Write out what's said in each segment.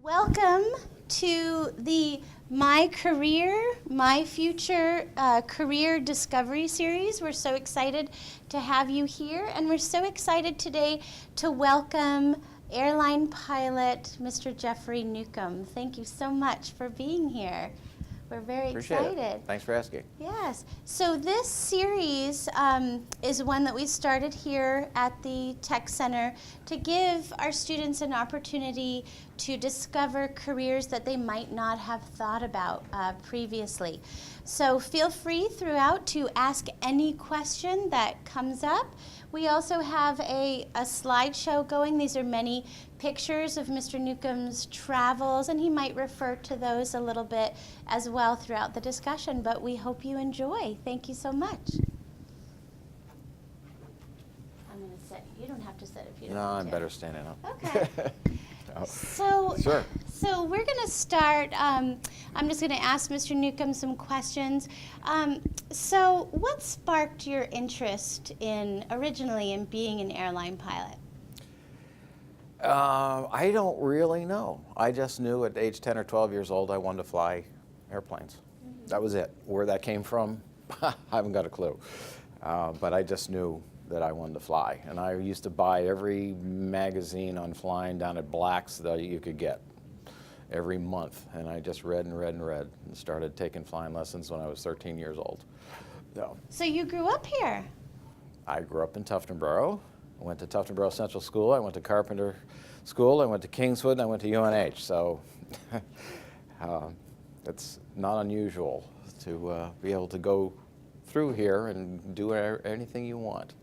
Welcome to the My Career, My Future Career Discovery Series. We're so excited to have you here, and we're so excited today to welcome airline pilot Mr. Jeffrey Newcomb. Thank you so much for being here. We're very excited. It. Thanks for asking. Yes. So this series is one that we started here at the Tech Center to give our students an opportunity to discover careers that they might not have thought about previously. So feel free throughout to ask any question that comes up. We also have a slideshow going. These are many pictures of Mr. Newcomb's travels, and he might refer to those a little bit as well throughout the discussion, but we hope you enjoy. Thank you so much. I'm going to sit. You don't have to sit if you don't want to. No, I'm better standing up. Okay. So, sure. So we're going to start. I'm just going to ask Mr. Newcomb some questions. So what sparked your interest originally in being an airline pilot? I don't really know. I just knew at age 10 or 12 years old I wanted to fly airplanes. Mm-hmm. That was it. Where that came from, I haven't got a clue. But I just knew that I wanted to fly. And I used to buy every magazine on flying down at Black's that you could get every month. And I just read and read and read and started taking flying lessons when I was 13 years old. So you grew up here? I grew up in Tuftonboro. I went to Tuftonboro Central School. I went to Carpenter School. I went to Kingswood. And I went to UNH. So it's not unusual to be able to go through here and do anything you want.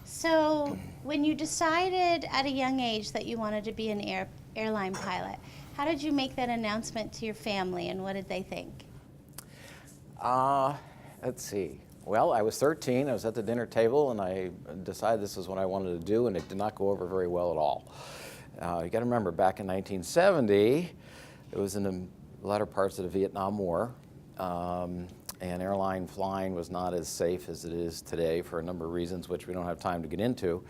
So when you decided at a young age that you wanted to be an airline pilot, how did you make that announcement to your family, and what did they think? Let's see. Well, I was 13. I was at the dinner table, and I decided this is what I wanted to do, and it did not go over very well at all. You got to remember, back in 1970, it was in the latter parts of the Vietnam War. And airline flying was not as safe as it is today for a number of reasons, which we don't have time to get into.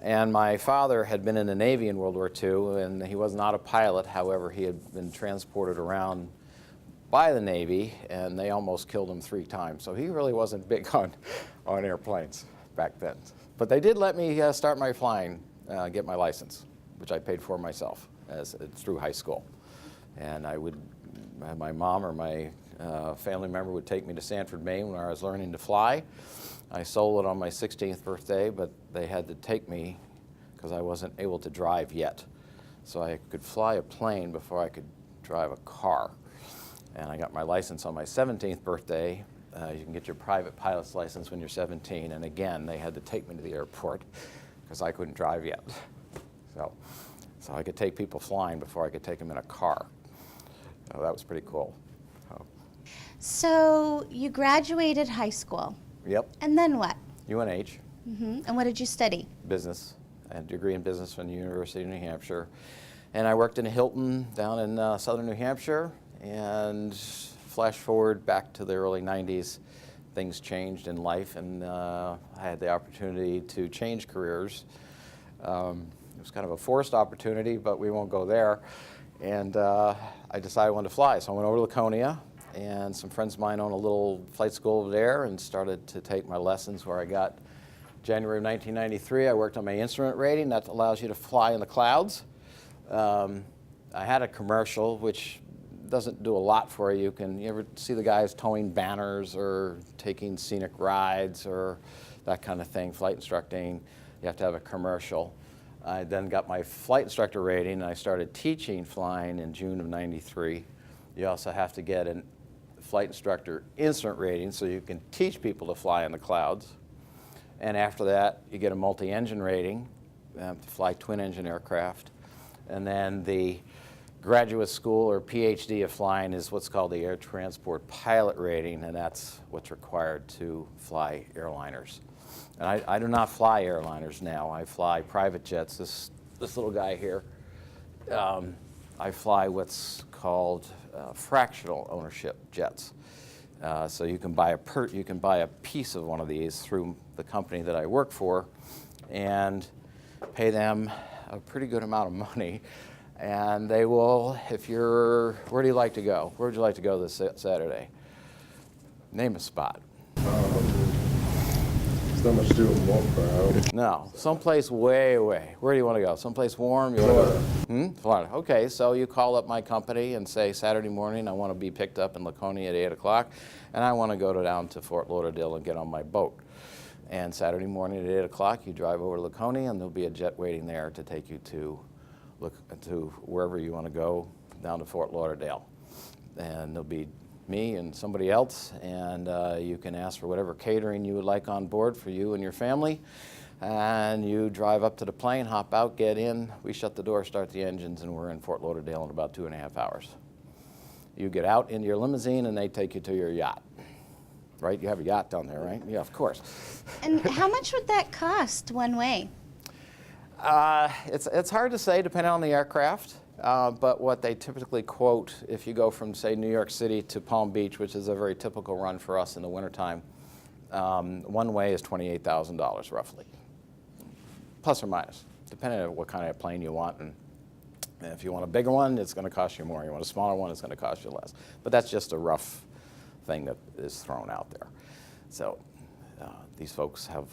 And my father had been in the Navy in World War II, and he was not a pilot. However, he had been transported around by the Navy, and they almost killed him 3 times. So he really wasn't big on airplanes back then. But they did let me start my flying, get my license, which I paid for myself through high school. And I would, my mom or my family member would take me to Sanford, Maine when I was learning to fly. I sold it on my 16th birthday, but they had to take me because I wasn't able to drive yet. So I could fly a plane before I could drive a car. And I got my license on my 17th birthday. You can get your private pilot's license when you're 17. And again, they had to take me to the airport because I couldn't drive yet. So I could take people flying before I could take them in a car. So that was pretty cool. So you graduated high school. Yep. And then what? UNH. And what did you study? Business. I had a degree in business from the University of New Hampshire. And I worked in Hilton down in southern New Hampshire. And flash forward back to the early 90s, things changed in life, and I had the opportunity to change careers. It was kind of a forced opportunity, but we won't go there. And I decided I wanted to fly, so I went over to Laconia, and some friends of mine own a little flight school over there and started to take my lessons, where I got January of 1993, I worked on my instrument rating. That allows you to fly in the clouds. I had a commercial, which doesn't do a lot for you. You ever see the guys towing banners or taking scenic rides or that kind of thing, flight instructing? You have to have a commercial. I then got my flight instructor rating, and I started teaching flying in June of '93. You also have to get a flight instructor instrument rating so you can teach people to fly in the clouds. And after that, you get a multi-engine rating to fly twin-engine aircraft. And then the graduate school or PhD of flying is what's called the Air Transport Pilot Rating, and that's what's required to fly airliners. And I do not fly airliners now. I fly private jets. This little guy here, I fly what's called fractional ownership jets. So you can buy a piece of one of these through the company that I work for, and pay them a pretty good amount of money. And they will, where do you like to go? Where would you like to go this Saturday? Name a spot. It's not much to do in Wolfeboro. No, someplace way away. Where do you want to go? Someplace warm? Florida. Florida. Okay, so you call up my company and say, Saturday morning, I want to be picked up in Laconia at 8 o'clock, and I want to go down to Fort Lauderdale and get on my boat. And Saturday morning at 8 o'clock, you drive over to Laconia, and there'll be a jet waiting there to take you to wherever you want to go, down to Fort Lauderdale. And there'll be me and somebody else, and you can ask for whatever catering you would like on board for you and your family. And you drive up to the plane, hop out, get in. We shut the door, start the engines, and we're in Fort Lauderdale in about 2.5 hours. You get out into your limousine, and they take you to your yacht. Right? You have a yacht down there, right? Yeah, of course. And how much would that cost one way? It's hard to say depending on the aircraft, but what they typically quote, if you go from, say, New York City to Palm Beach, which is a very typical run for us in the wintertime, one way is $28,000 roughly, plus or minus, depending on what kind of plane you want. And if you want a bigger one, it's going to cost you more. You want a smaller one, it's going to cost you less. But that's just a rough thing that is thrown out there. So these folks have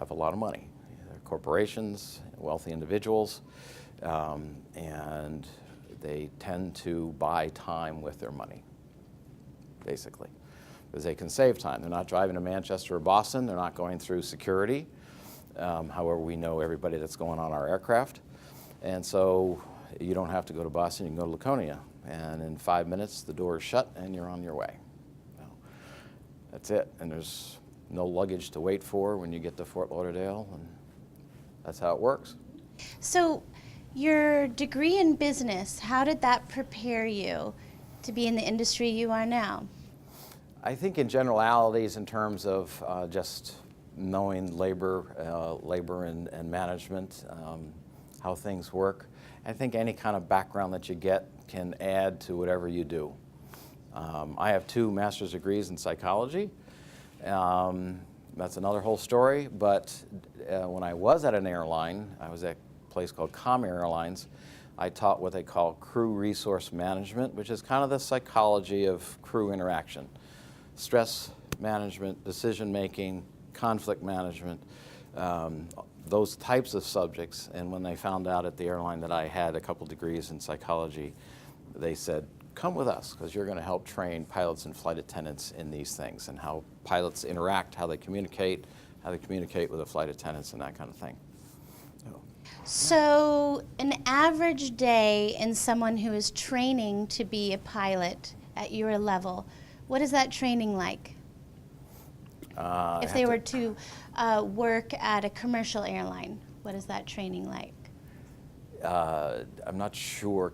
a lot of money. They're corporations, wealthy individuals, and they tend to buy time with their money, basically, because they can save time. They're not driving to Manchester or Boston. They're not going through security. However, we know everybody that's going on our aircraft. And so you don't have to go to Boston. You can go to Laconia. And in 5 minutes, the door is shut, and you're on your way. That's it. And there's no luggage to wait for when you get to Fort Lauderdale. And that's how it works. So your degree in business, how did that prepare you to be in the industry you are now? I think in generalities, in terms of just knowing labor and management, how things work, I think any kind of background that you get can add to whatever you do. I have 2 master's degrees in psychology. That's another whole story, but when I was at an airline, I was at a place called Airlines. I taught what they call crew resource management, which is kind of the psychology of crew interaction. Stress management, decision making, conflict management, those types of subjects. And when they found out at the airline that I had a couple degrees in psychology, they said, come with us, because you're going to help train pilots and flight attendants in these things, and how pilots interact, how they communicate with the flight attendants, and that kind of thing. So an average day in someone who is training to be a pilot at your level, what is that training like? If they were to work at a commercial airline, What is that training like? I'm not sure.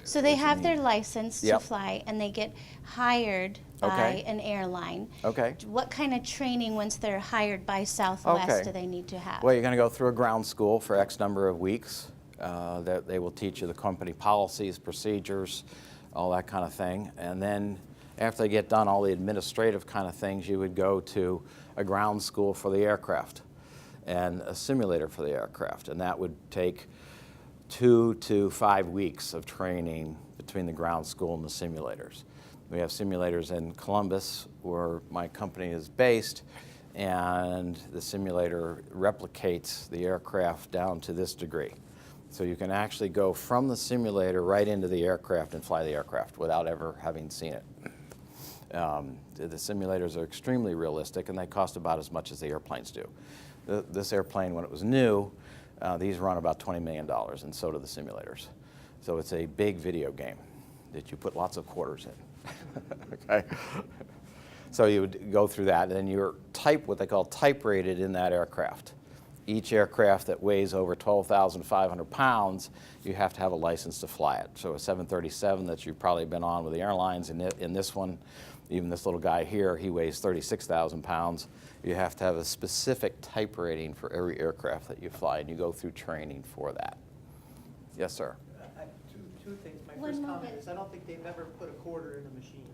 So they what you have mean. their license to Yep. fly, and they get hired by Okay. an airline. Okay. What kind of training, once they're hired by Southwest, Okay. do they need to have? Well, you're going to go through a ground school for X number of weeks. That they will teach you the company policies, procedures, all that kind of thing. And then after they get done all the administrative kind of things, you would go to a ground school for the aircraft and a simulator for the aircraft. And that would take 2 to 5 weeks of training between the ground school and the simulators. We have simulators in Columbus, where my company is based, and the simulator replicates the aircraft down to this degree. So you can actually go from the simulator right into the aircraft and fly the aircraft without ever having seen it. The simulators are extremely realistic, and they cost about as much as the airplanes do. This airplane, when it was new, these run about $20 million, and so do the simulators. So it's a big video game that you put lots of quarters in. Okay? So you would go through that, and then you're what they call type rated in that aircraft. Each aircraft that weighs over 12,500 pounds, you have to have a license to fly it. So a 737 that you've probably been on with the airlines, in this one, even this little guy here, he weighs 36,000 pounds. You have to have a specific type rating for every aircraft that you fly, and you go through training for that. Yes, sir. Two things. My One first moment. comment is I don't think they've ever put a quarter in a machine.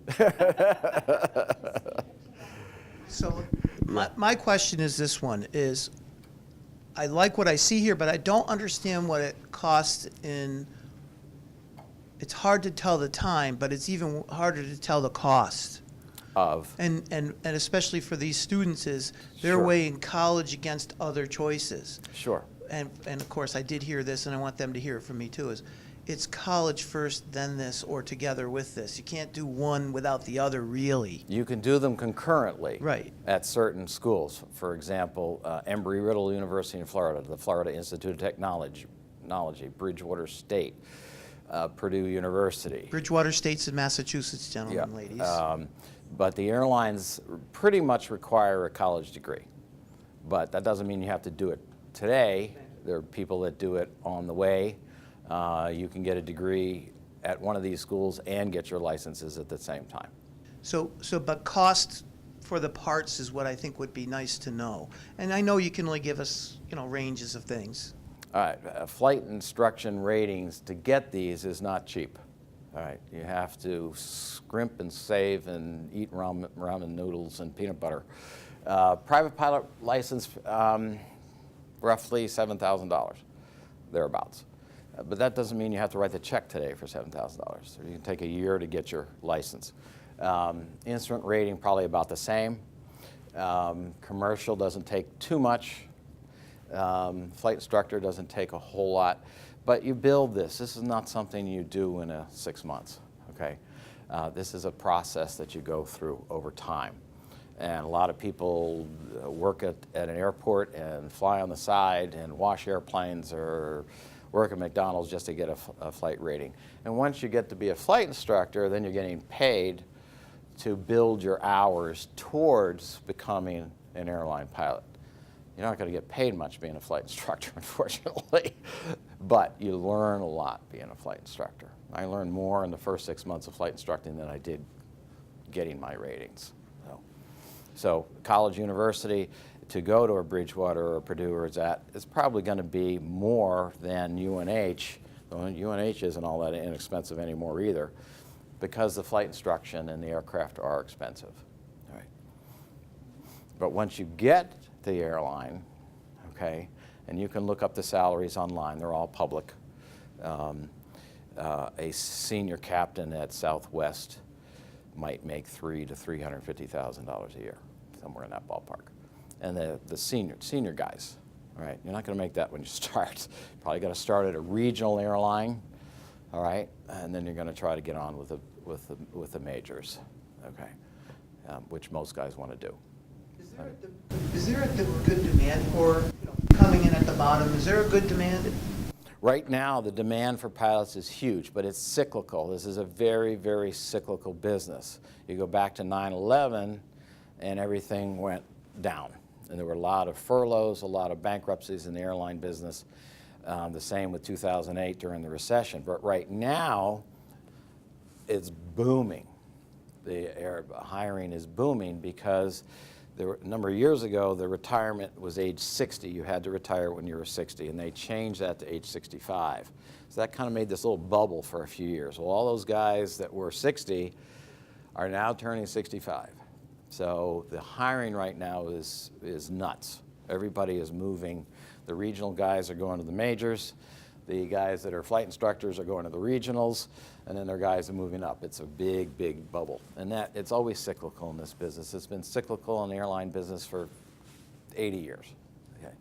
So my question is this one, is I like what I see here, but I don't understand what it costs in, it's hard to tell the time, but it's even harder to tell the cost. Of? And especially for these students is they're Sure. weighing college against other choices. Sure. And of course, I did hear this, and I want them to hear it from me too, is it's college first, then this, or together with this. You can't do one without the other, really. You can do them concurrently Right. at certain schools. For example, Embry-Riddle University in Florida, the Florida Institute of Technology, Bridgewater State, Purdue University. Bridgewater State's in Massachusetts, gentlemen, Yeah. ladies. But the airlines pretty much require a college degree. But that doesn't mean you have to do it today. There are people that do it on the way. You can get a degree at one of these schools and get your licenses at the same time. But cost for the parts is what I think would be nice to know. And I know you can only give us, ranges of things. All right, flight instruction ratings to get these is not cheap. All right, you have to scrimp and save and eat ramen noodles and peanut butter. Private pilot license, roughly $7,000, thereabouts. But that doesn't mean you have to write the check today for $7,000. So you can take a year to get your license. Instrument rating, probably about the same. Commercial doesn't take too much. Flight instructor doesn't take a whole lot. But you build this. This is not something you do in 6 months, okay? This is a process that you go through over time. And a lot of people work at an airport and fly on the side and wash airplanes or work at McDonald's just to get a flight rating. And once you get to be a flight instructor, then you're getting paid to build your hours towards becoming an airline pilot. You're not going to get paid much being a flight instructor, unfortunately, but you learn a lot being a flight instructor. I learned more in the first 6 months of flight instructing than I did getting my ratings. So college, university, to go to a Bridgewater or a Purdue or it's probably going to be more than UNH. Well, UNH isn't all that inexpensive anymore either, because the flight instruction and the aircraft are expensive. All right. But once you get the airline, okay, and you can look up the salaries online, they're all public. A senior captain at Southwest might make $300,000 to $350,000 a year, somewhere in that ballpark. And the senior guys, all right, you're not going to make that when you start. You're probably going to start at a regional airline, all right, and then you're going to try to get on with the majors, okay, which most guys want to do. Is there a good demand for coming in at the bottom? Is there a good demand? Right now, the demand for pilots is huge, but it's cyclical. This is a very, very cyclical business. You go back to 9/11, and everything went down. And there were a lot of furloughs, a lot of bankruptcies in the airline business. The same with 2008 during the recession. But right now, it's booming. The air hiring is booming because a number of years ago, the retirement was age 60. You had to retire when you were 60, and they changed that to age 65. So that kind of made this little bubble for a few years. Well, all those guys that were 60 are now turning 65. So the hiring right now is nuts. Everybody is moving. The regional guys are going to the majors. The guys that are flight instructors are going to the regionals, and then their guys are moving up. It's a big, big bubble. And it's always cyclical in this business. It's been cyclical in the airline business for 80 years. Okay?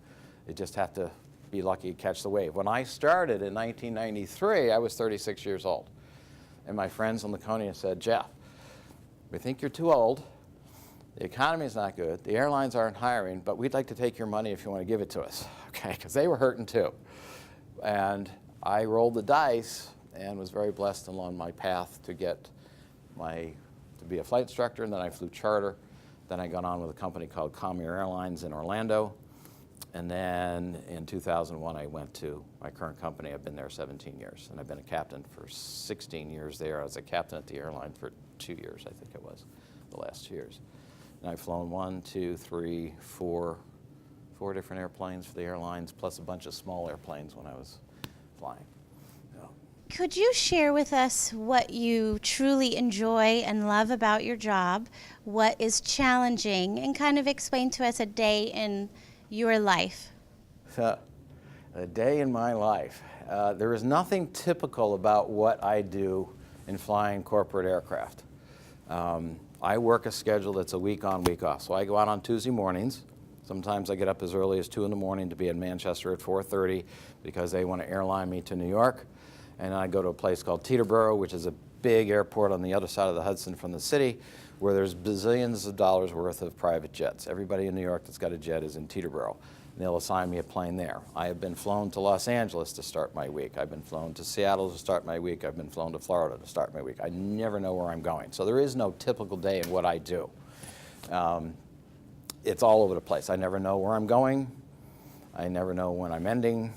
You just have to be lucky to catch the wave. When I started in 1993, I was 36 years old. And my friends in Laconia said, Jeff, we think you're too old. The economy is not good. The airlines aren't hiring, but we'd like to take your money if you want to give it to us. Okay? Because they were hurting too. And I rolled the dice and was very blessed along my path to be a flight instructor, and then I flew charter. Then I got on with a company called Comair Airlines in Orlando. And then in 2001, I went to my current company. I've been there 17 years, and I've been a captain for 16 years there. I was a captain at the airline for 2 years, I think it was, the last 2 years. And I've flown 4 different airplanes for the airlines, plus a bunch of small airplanes when I was flying. Could you share with us what you truly enjoy and love about your job, what is challenging, and kind of explain to us a day in your life? A day in my life. There is nothing typical about what I do in flying corporate aircraft. I work a schedule that's a week on, week off. So I go out on Tuesday mornings. Sometimes I get up as early as 2 in the morning to be in Manchester at 4:30 because they want to airline me to New York. And I go to a place called Teterboro, which is a big airport on the other side of the Hudson from the city, where there's bazillions of dollars worth of private jets. Everybody in New York that's got a jet is in Teterboro. And they'll assign me a plane there. I have been flown to Los Angeles to start my week. I've been flown to Seattle to start my week. I've been flown to Florida to start my week. I never know where I'm going. So there is no typical day in what I do. It's all over the place. I never know where I'm going. I never know when I'm ending.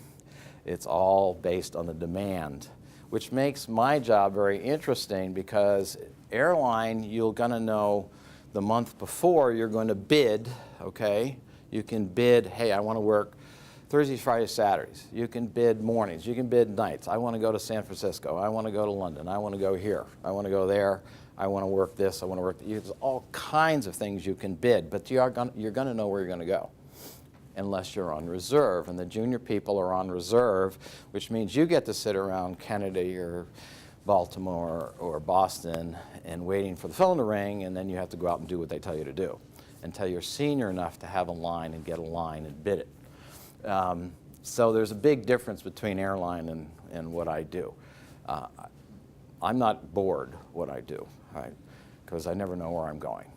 It's all based on the demand, which makes my job very interesting because airline, you're going to know the month before you're going to bid, okay? You can bid, hey, I want to work Thursdays, Fridays, Saturdays. You can bid mornings. You can bid nights. I want to go to San Francisco. I want to go to London. I want to go here. I want to go there. I want to work this. I want to work that. There's all kinds of things you can bid, but you're going to know where you're going to go unless you're on reserve. And the junior people are on reserve, which means you get to sit around Kennedy or Baltimore or Boston and waiting for the phone to ring, and then you have to go out and do what they tell you to do until you're senior enough to have a line and get a line and bid it. So there's a big difference between airline and what I do. I'm not bored what I do, right? Because I never know where I'm going.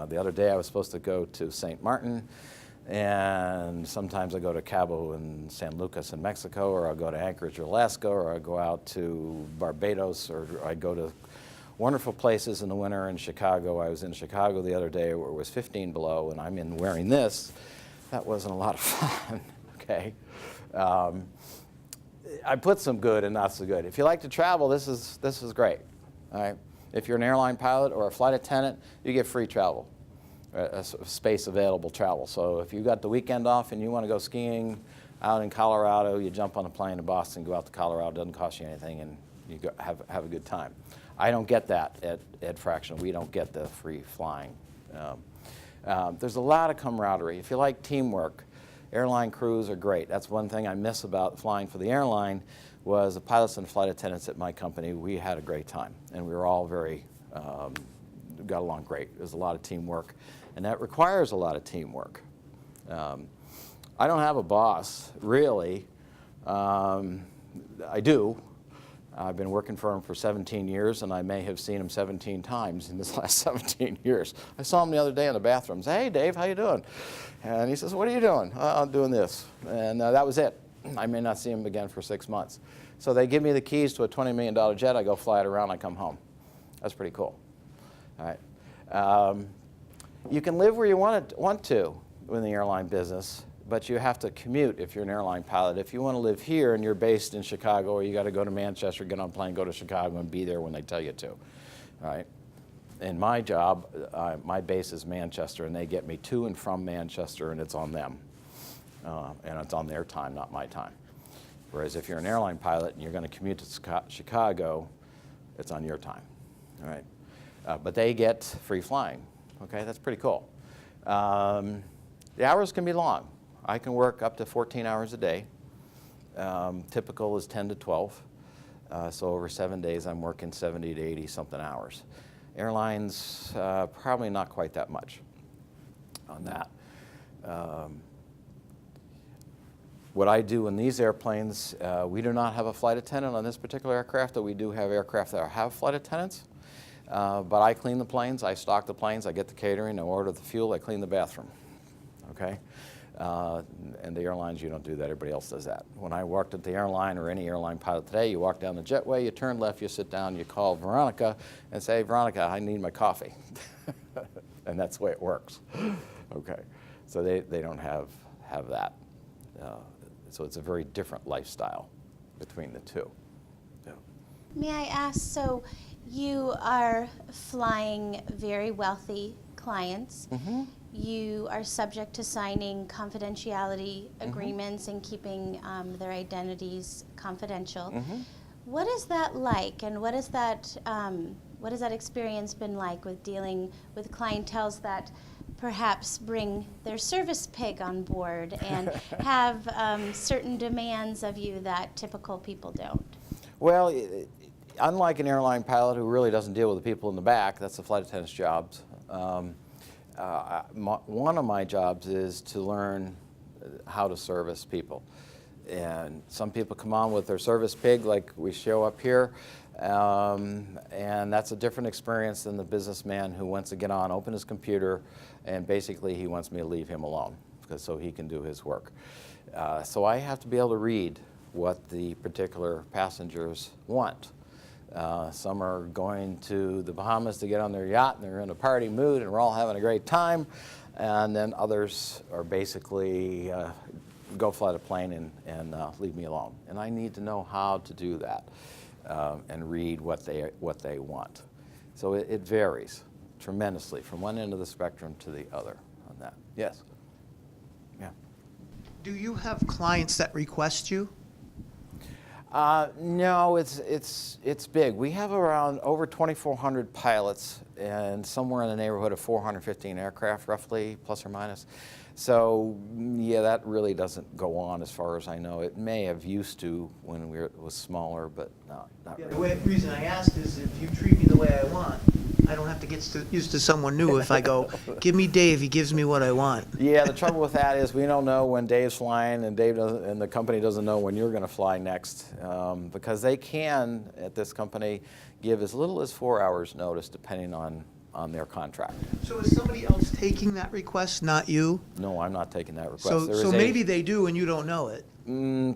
The other day I was supposed to go to St. Martin, and sometimes I go to Cabo and San Lucas in Mexico, or I'll go to Anchorage, Alaska, or I go out to Barbados, or I go to wonderful places in the winter in Chicago. I was in Chicago the other day where it was 15 below, and I'm in wearing this. That wasn't a lot of fun, okay? I put some good and not so good. If you like to travel, this is great, all right? If you're an airline pilot or a flight attendant, you get free travel, a space available travel. So if you got the weekend off and you want to go skiing out in Colorado, you jump on a plane to Boston, go out to Colorado, it doesn't cost you anything, and you go have a good time. I don't get that at Fractional. We don't get the free flying. There's a lot of camaraderie. If you like teamwork, airline crews are great. That's one thing I miss about flying for the airline was the pilots and flight attendants at my company. We had a great time, and we were all very, got along great. There's a lot of teamwork, and that requires a lot of teamwork. I don't have a boss, really. I do. I've been working for him for 17 years, and I may have seen him 17 times in this last 17 years. I saw him the other day in the bathroom. Hey, Dave, how you doing? And he says, what are you doing? I'm doing this. And that was it. I may not see him again for 6 months. So they give me the keys to a $20 million jet. I go fly it around. I come home. That's pretty cool. All right. You can live where you want to. in the airline business, but you have to commute if you're an airline pilot. If you want to live here and you're based in Chicago, or you got to go to Manchester, get on a plane, go to Chicago, and be there when they tell you to, right? In my job, my base is Manchester, and they get me to and from Manchester, and it's on them. And it's on their time, not my time. Whereas if you're an airline pilot and you're going to commute to Chicago, it's on your time, all right? But they get free flying, okay? That's pretty cool. The hours can be long. I can work up to 14 hours a day. Typical is 10 to 12. So over 7 days, I'm working 70 to 80 something hours. Airlines, probably not quite that much on that. What I do in these airplanes, we do not have a flight attendant on this particular aircraft, though we do have aircraft that have flight attendants. But I clean the planes, I stock the planes, I get the catering, I order the fuel, I clean the bathroom, okay? And the airlines, you don't do that, everybody else does that. When I worked at the airline or any airline pilot today, you walk down the jetway, you turn left, you sit down, you call Veronica and say, Veronica, I need my coffee. And that's the way it works, okay? So they don't have that. So it's a very different lifestyle between the two. Yeah. May I ask, so you are flying very wealthy clients. Mm-hmm. You are subject to signing confidentiality agreements and keeping their identities confidential. Mm-hmm. What is that like, and what has that experience been like with dealing with clientels that perhaps bring their service pig on board and have certain demands of you that typical people don't? Well, unlike an airline pilot who really doesn't deal with the people in the back, that's the flight attendant's jobs. One of my jobs is to learn how to service people. And some people come on with their service pig like we show up here, and that's a different experience than the businessman who wants to get on, open his computer, and basically he wants me to leave him alone so he can do his work. So I have to be able to read what the particular passengers want. Some are going to the Bahamas to get on their yacht and they're in a party mood and we're all having a great time, and then others are basically go fly the plane and leave me alone. And I need to know how to do that and read what they want. So it varies tremendously from one end of the spectrum to the other on that. Yes? Yeah. Do you have clients that request you? No, it's big. We have around over 2,400 pilots and somewhere in the neighborhood of 415 aircraft, roughly, plus or minus. So, yeah, that really doesn't go on as far as I know. It may have used to when it was smaller, but no, not really. The reason I asked is if you treat me the way I want, I don't have to get used to someone new. If I go, give me Dave, he gives me what I want. Yeah, the trouble with that is we don't know when Dave's flying, and Dave doesn't, and the company doesn't know when you're going to fly next, because they can at this company give as little as 4 hours notice depending on their contract. So is somebody else taking that request, not you? No, I'm not taking that request. So maybe they do and you don't know it.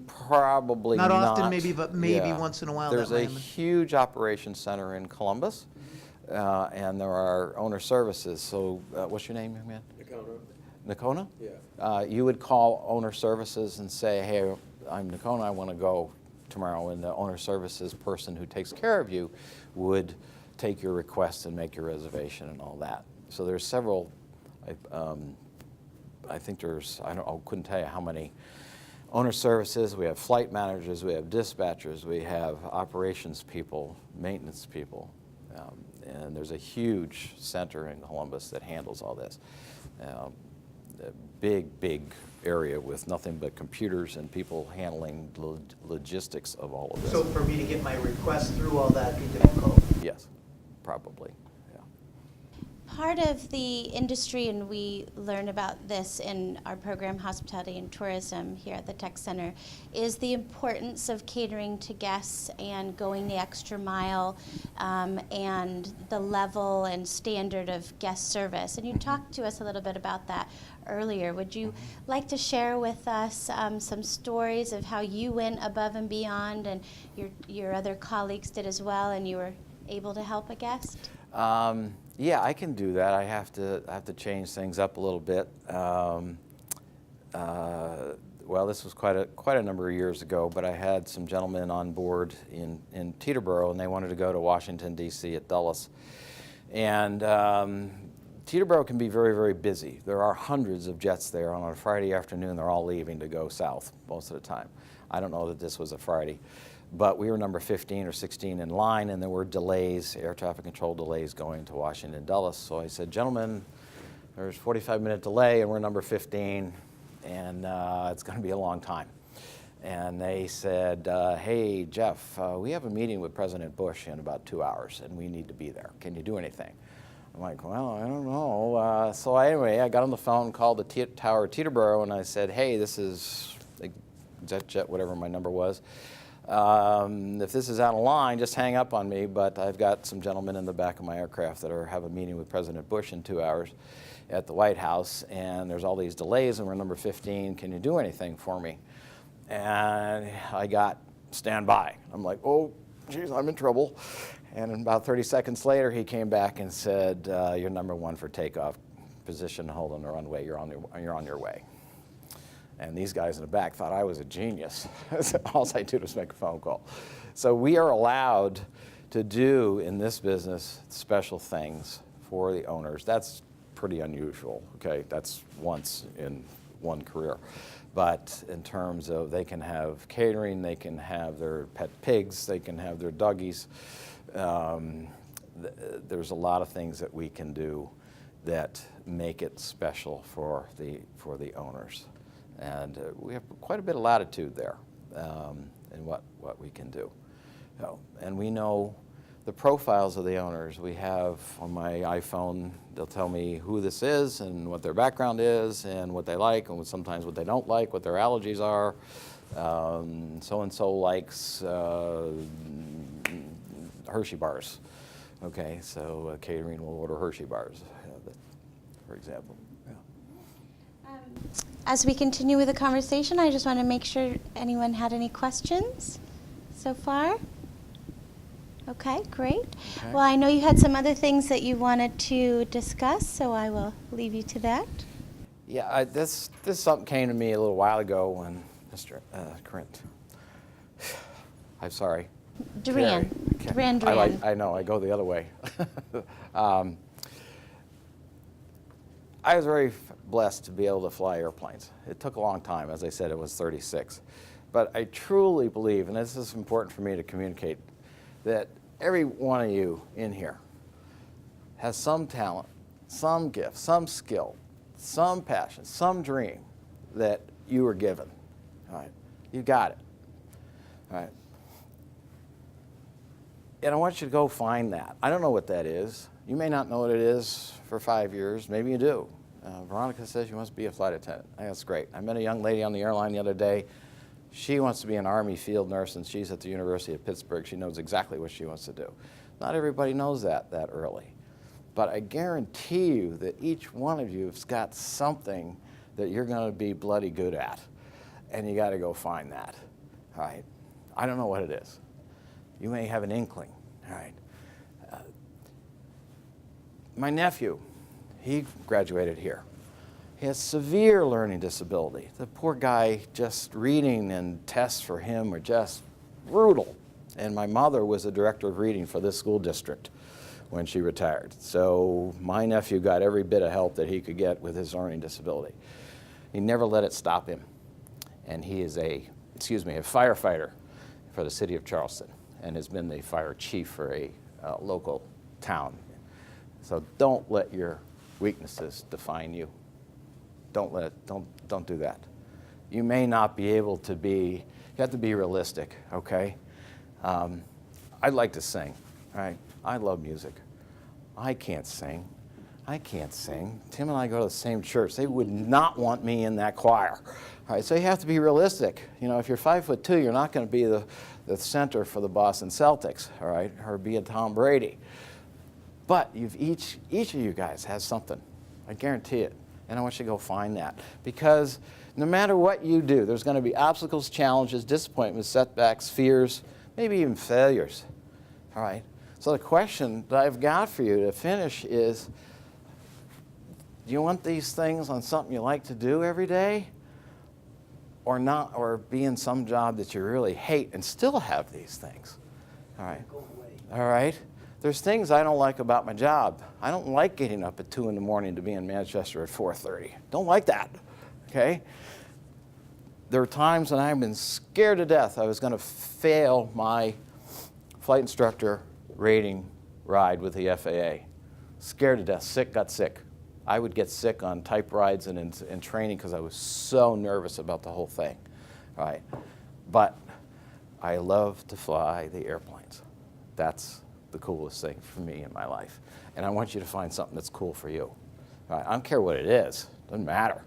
Probably not. Not often, maybe, but maybe Yeah. once in a while. There's that a might happen. huge operations center in Columbus, and there are owner services. So what's your name, young man? Nakona? Yeah. You would call owner services and say, hey, I'm Nakona, I want to go tomorrow, and the owner services person who takes care of you would take your request and make your reservation and all that. So there's several, I think there's, I couldn't tell you how many owner services. We have flight managers, we have dispatchers, we have operations people, maintenance people, and there's a huge center in Columbus that handles all this. A big area with nothing but computers and people handling logistics of all of this. So for me to get my request through all that be difficult? Yes, probably. Yeah. Part of the industry, and we learn about this in our program, Hospitality and Tourism, here at the Tech Center, is the importance of catering to guests and going the extra mile, and the level and standard of guest service. And you talked to us a little bit about that earlier. Would you like to share with us some stories of how you went above and beyond, and your other colleagues did as well, and you were able to help a guest? Yeah, I can do that. I have to change things up a little bit. well, this was quite a number of years ago, but I had some gentlemen on board in Teterboro, and they wanted to go to Washington, D.C. at Dulles. And Teterboro can be very, very busy. There are hundreds of jets there. On a Friday afternoon, they're all leaving to go south most of the time. I don't know that this was a Friday, but we were number 15 or 16 in line, and there were delays, air traffic control delays going to Washington, Dulles. So I said, gentlemen, there's a 45-minute delay, and we're number 15, and it's going to be a long time. And they said, hey, Jeff, we have a meeting with President Bush in about 2 hours, and we need to be there. Can you do anything? I'm like, well, I don't know. So anyway, I got on the phone, called the tower of Teterboro, and I said, hey, this is jet, whatever my number was. If this is out of line, just hang up on me, but I've got some gentlemen in the back of my aircraft that have a meeting with President Bush in 2 hours at the White House, and there's all these delays, and we're number 15. Can you do anything for me? And I got stand by. I'm like, oh, geez, I'm in trouble. And about 30 seconds later, he came back and said, you're number 1 for takeoff. Position, hold on the runway, you're on your way. And these guys in the back thought I was a genius. All I did was make a phone call. So we are allowed to do in this business special things for the owners. That's pretty unusual, okay? That's once in one career. But in terms of they can have catering, they can have their pet pigs, they can have their doggies. There's a lot of things that we can do that make it special for the owners. And we have quite a bit of latitude there in what we can do. And we know the profiles of the owners. We have on my iPhone, they'll tell me who this is and what their background is and what they like and sometimes what they don't like, what their allergies are. So-and-so likes Hershey bars. Okay, so catering will order Hershey bars, for example. As we continue with the conversation, I just want to make sure anyone had any questions so far. Okay, great. Okay. Well, I know you had some other things that you wanted to discuss, so I will leave you to that. Yeah, this something came to me a little while ago when Mr. Corinth. I'm sorry. Duran. Duran. I know, I go the other way. I was very blessed to be able to fly airplanes. It took a long time. As I said, it was 36. But I truly believe, and this is important for me to communicate, that every one of you in here has some talent, some gift, some skill, some passion, some dream that you were given. All right? You got it. All right? And I want you to go find that. I don't know what that is. You may not know what it is for 5 years. Maybe you do. Veronica says she wants to be a flight attendant. I think that's great. I met a young lady on the airline the other day. She wants to be an Army field nurse, and she's at the University of Pittsburgh. She knows exactly what she wants to do. Not everybody knows that early. But I guarantee you that each one of you has got something that you're going to be bloody good at. And you got to go find that. All right? I don't know what it is. You may have an inkling. All right? My nephew, he graduated here. He has severe learning disability. The poor guy, just reading and tests for him are just brutal. And my mother was the director of reading for this school district when she retired. So my nephew got every bit of help that he could get with his learning disability. He never let it stop him. And he is a firefighter for the city of Charleston and has been the fire chief for a local town. So don't let your weaknesses define you. Don't do that. You may not be able to be, you have to be realistic, okay? I'd like to sing, all right? I love music. I can't sing. Tim and I go to the same church. They would not want me in that choir. All right, so you have to be realistic. You know, if you're 5'2", you're not going to be the center for the Boston Celtics, all right, or be a Tom Brady. But each of you guys has something. I guarantee it. And I want you to go find that. Because no matter what you do, there's going to be obstacles, challenges, disappointments, setbacks, fears, maybe even failures. All right? So the question that I've got for you to finish is, do you want these things on something you like to do every day? or not, or be in some job that you really hate and still have these things. All right. All right. There's things I don't like about my job. I don't like getting up at 2 in the morning to be in Manchester at 4:30. Don't like that. Okay. There are times when I've been scared to death I was going to fail my flight instructor rating ride with the FAA. Scared to death, got sick. I would get sick on type rides and in training because I was so nervous about the whole thing. All right. But I love to fly the airplanes. That's the coolest thing for me in my life. And I want you to find something that's cool for you. All right. I don't care what it is. Doesn't matter.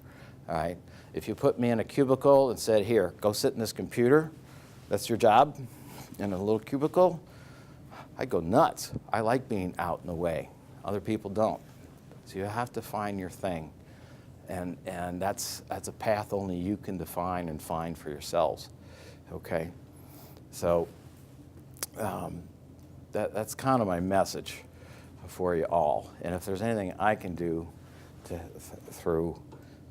All right. If you put me in a cubicle and said, here, go sit in this computer, that's your job, in a little cubicle, I'd go nuts. I like being out in the way. Other people don't. So you have to find your thing. And that's a path only you can define and find for yourselves. Okay? So that's kind of my message for you all. And if there's anything I can do through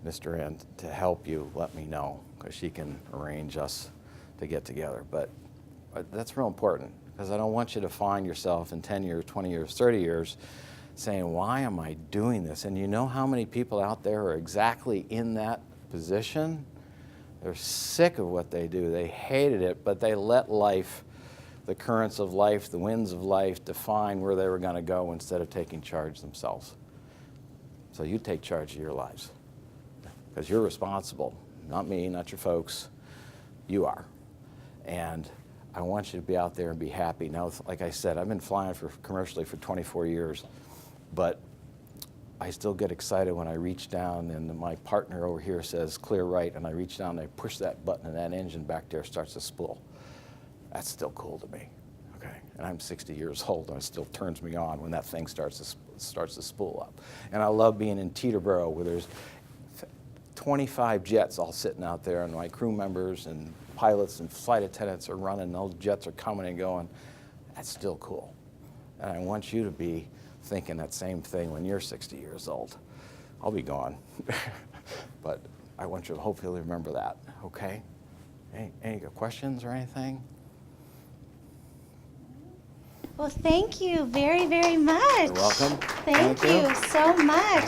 Mr. Ann to help you, let me know, because she can arrange us to get together. But that's real important, because I don't want you to find yourself in 10 years, 20 years, 30 years saying, why am I doing this? And you know how many people out there are exactly in that position? They're sick of what they do. They hated it, but they let life, the currents of life, the winds of life, define where they were going to go instead of taking charge themselves. So you take charge of your lives, because you're responsible. Not me, not your folks. You are. And I want you to be out there and be happy. Now, like I said, I've been flying commercially for 24 years, but I still get excited when I reach down and my partner over here says, clear right, and I reach down and I push that button and that engine back there starts to spool. That's still cool to me, okay? And I'm 60 years old and it still turns me on when that thing starts to spool up. And I love being in Teterboro where there's 25 jets all sitting out there, and my crew members and pilots and flight attendants are running, and those jets are coming and going. That's still cool. And I want you to be thinking that same thing when you're 60 years old. I'll be gone. But I want you to hopefully remember that, okay? Any questions or anything? Well, thank you very, very much. You're welcome. Thank you so much.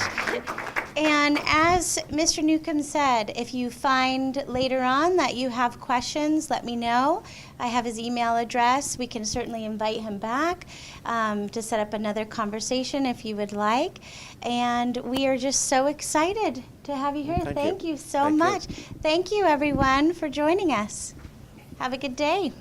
And as Mr. Newcomb said, if you find later on that you have questions, let me know. I have his email address. We can certainly invite him back to set up another conversation if you would like. And we are just so excited to have you here. Thank you so much. Thank you, everyone, for joining us. Have a good day.